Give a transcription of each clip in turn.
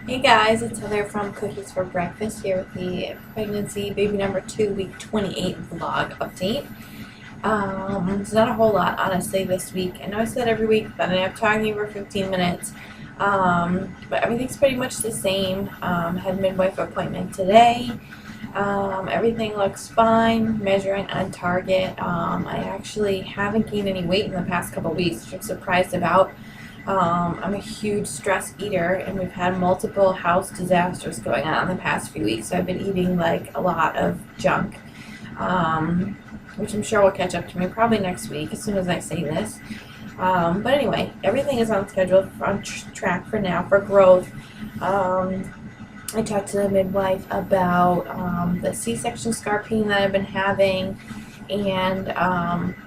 Hey guys, it's Heather from Cookies for Breakfast here with the pregnancy baby number 2 week 28 vlog update. There's not a whole lot honestly this week. I know I said every week, but I'm talking over 15 minutes. But everything's pretty much the same. Had a midwife appointment today. Everything looks fine, measuring on target. I actually haven't gained any weight in the past couple weeks, which I'm surprised about. I'm a huge stress eater, and we've had multiple house disasters going on in the past few weeks, so I've been eating like a lot of junk, which I'm sure will catch up to me probably next week as soon as I say this. But anyway, everything is on schedule, on track for now for growth. I talked to the midwife about the C-section scar pain that I've been having, and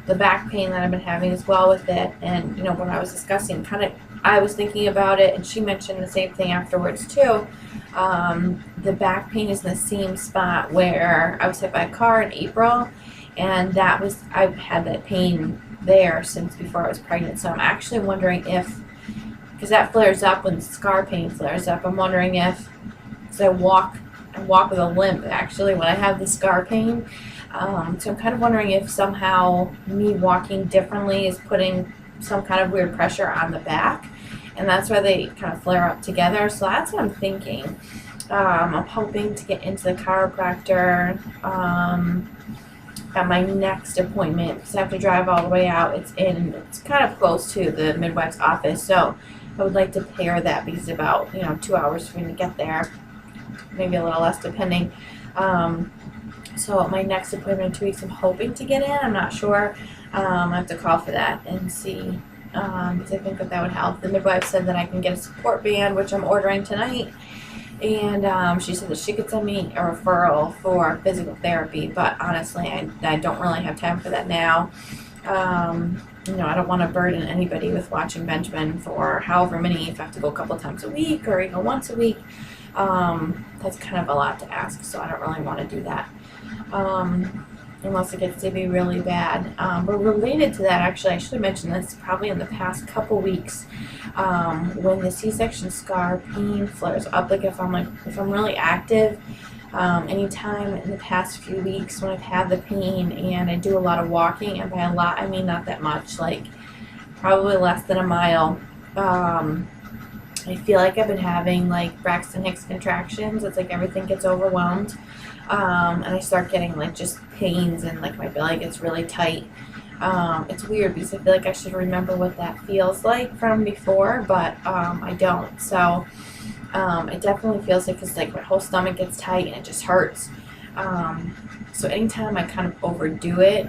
the back pain that I've been having as well with it. And you know, when I was discussing, I was thinking about it, and she mentioned the same thing afterwards too. The back pain is in the same spot where I was hit by a car in April, and I've had that pain there since before I was pregnant. So I'm actually wondering if, because that flares up when scar pain flares up, I'm wondering if, because I walk with a limp actually when I have the scar pain. So I'm kind of wondering if somehow me walking differently is putting some kind of weird pressure on the back, and that's why they kind of flare up together. So that's what I'm thinking. I'm hoping to get into the chiropractor at my next appointment, because I have to drive all the way out. It's kind of close to the midwife's office, so I would like to pair that, because it's about 2 hours for me to get there, maybe a little less depending. So my next appointment in 2 weeks, I'm hoping to get in. I'm not sure. I have to call for that and see, because I think that would help. The midwife said that I can get a support band, which I'm ordering tonight, and she said that she could send me a referral for physical therapy, but honestly, I don't really have time for that now. I don't want to burden anybody with watching Benjamin for however many, if I have to go a couple times a week or even once a week. That's kind of a lot to ask, so I don't really want to do that. Unless it gets to be really bad. But related to that, actually, I should have mentioned this probably in the past couple weeks, when the C-section scar pain flares up, like if I'm really active, anytime in the past few weeks when I've had the pain and I do a lot of walking, and by a lot I mean not that much, like probably less than a mile, I feel like I've been having like Braxton Hicks contractions. It's like everything gets overwhelmed, and I start getting like just pains, and like my belly gets really tight. It's weird because I feel like I should remember what that feels like from before, but I don't. So it definitely feels like it's like my whole stomach gets tight and it just hurts. So anytime I kind of overdo it,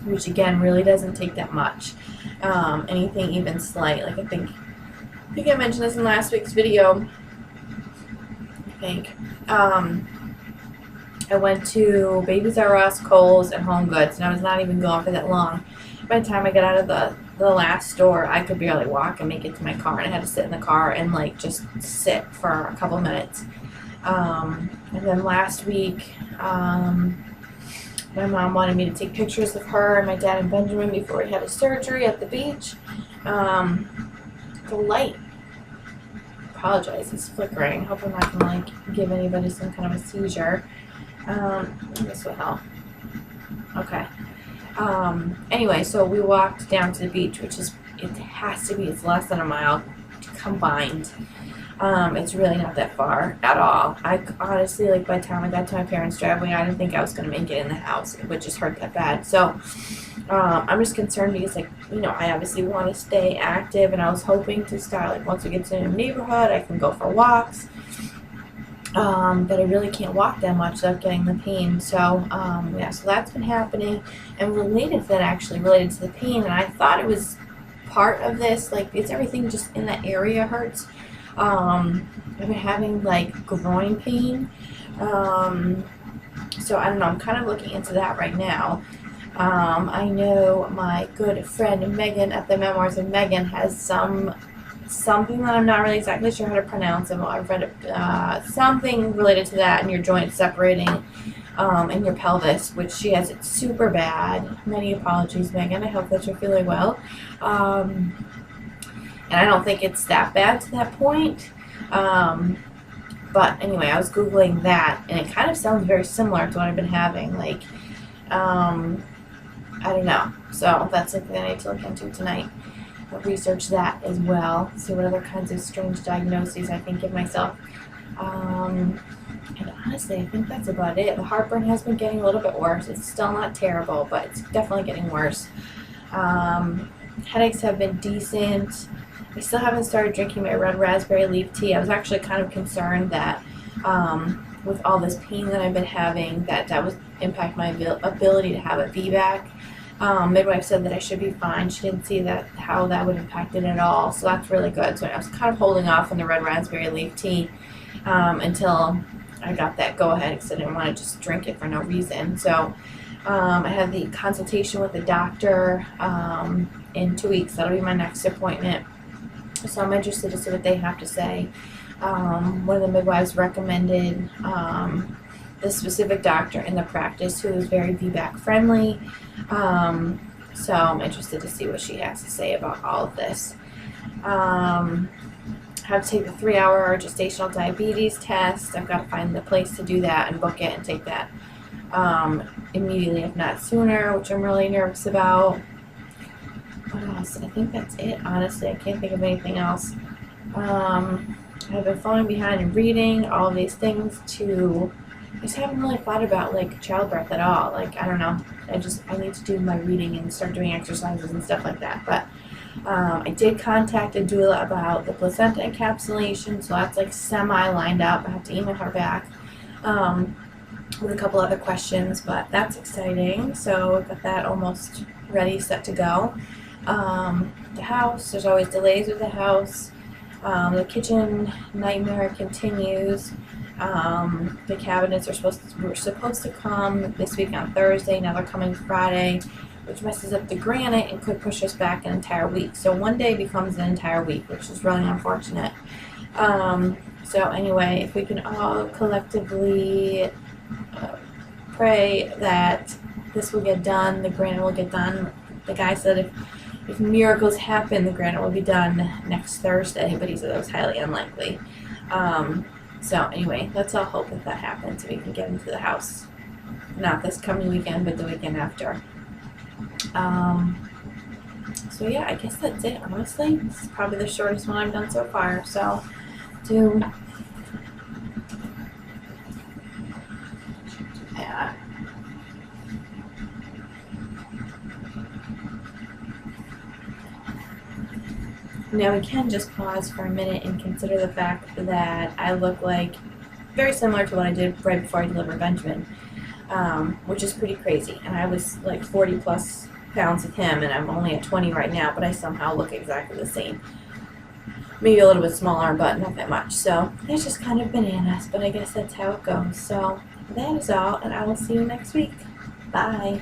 which again really doesn't take that much, anything even slight, like I think I mentioned this in last week's video. I went to Babies R Us, Kohl's, and Home Goods, and I was not even gone for that long. By the time I got out of the last store, I could barely walk and make it to my car, and I had to sit in the car and like just sit for a couple minutes. And then last week, my mom wanted me to take pictures of her and my dad and Benjamin before he had his surgery at the beach. The light, apologize, it's flickering. Hope I'm not gonna like give anybody some kind of a seizure. This will help. Okay. Anyway, so we walked down to the beach, which is, it's less than a mile combined. It's really not that far at all. I honestly, like, by the time I got to my parents' driveway, I didn't think I was going to make it in the house. It would just hurt that bad. So I'm just concerned because, like, I obviously want to stay active, and I was hoping to start, like, once we get to the neighborhood, I can go for walks. But I really can't walk that much without getting the pain. So, yeah, so that's been happening. And related to that, actually, related to the pain, and I thought it was part of this, like, it's everything just in that area hurts. I've been having like groin pain, so I don't know, I'm kind of looking into that right now. I know my good friend Megan at the Memoirs of Megan has something that I'm not really exactly sure how to pronounce. I've read something related to that, and your joints separating in your pelvis, which she has it super bad. Many apologies, Megan. I hope that you're feeling well. And I don't think it's that bad to that point. But anyway, I was Googling that, and it kind of sounds very similar to what I've been having. Like, I don't know. So that's something that I need to look into tonight. I'll research that as well. See what other kinds of strange diagnoses I can give myself. And honestly, I think that's about it. The heartburn has been getting a little bit worse. It's still not terrible, but it's definitely getting worse. Headaches have been decent. I still haven't started drinking my red raspberry leaf tea. I was actually kind of concerned that with all this pain that I've been having, that would impact my ability to have a VBAC. Midwife said that I should be fine. She didn't see how that would impact it at all, so that's really good. So I was kind of holding off on the red raspberry leaf tea until I got that go-ahead, because I didn't want to just drink it for no reason. So I have the consultation with the doctor in 2 weeks. That'll be my next appointment. So I'm interested to see what they have to say. One of the midwives recommended the specific doctor in the practice who is very VBAC friendly. So I'm interested to see what she has to say about all of this. I have to take the 3-hour gestational diabetes test. I've got to find the place to do that and book it and take that immediately, if not sooner, which I'm really nervous about. What else? I think that's it, honestly. I can't think of anything else. I've been falling behind in reading, all of these things too. I just haven't really thought about like childbirth at all. Like, I don't know. I need to do my reading and start doing exercises and stuff like that. But I did contact a doula about the placenta encapsulation, so that's like semi-lined up. I have to email her back with a couple other questions, but that's exciting. So I've got that almost ready, set to go. The house, there's always delays with the house. The kitchen nightmare continues. The cabinets were supposed to come this week on Thursday. Now they're coming Friday, which messes up the granite and could push us back an entire week. So one day becomes an entire week, which is really unfortunate. So anyway, if we can all collectively pray that this will get done, the granite will get done. The guy said if miracles happen, the granite will be done next Thursday, but he said that was highly unlikely. So anyway, let's all hope that happens so we can get into the house. Not this coming weekend, but the weekend after. So yeah, I guess that's it, honestly. This is probably the shortest one I've done so far. So, yeah. Now we can just pause for a minute and consider the fact that I look like very similar to what I did right before I delivered Benjamin, which is pretty crazy. And I was like 40 plus pounds with him, and I'm only at 20 right now, but I somehow look exactly the same. Maybe a little bit smaller, but not that much. So it's just kind of bananas, but I guess that's how it goes. So that is all, and I will see you next week. Bye.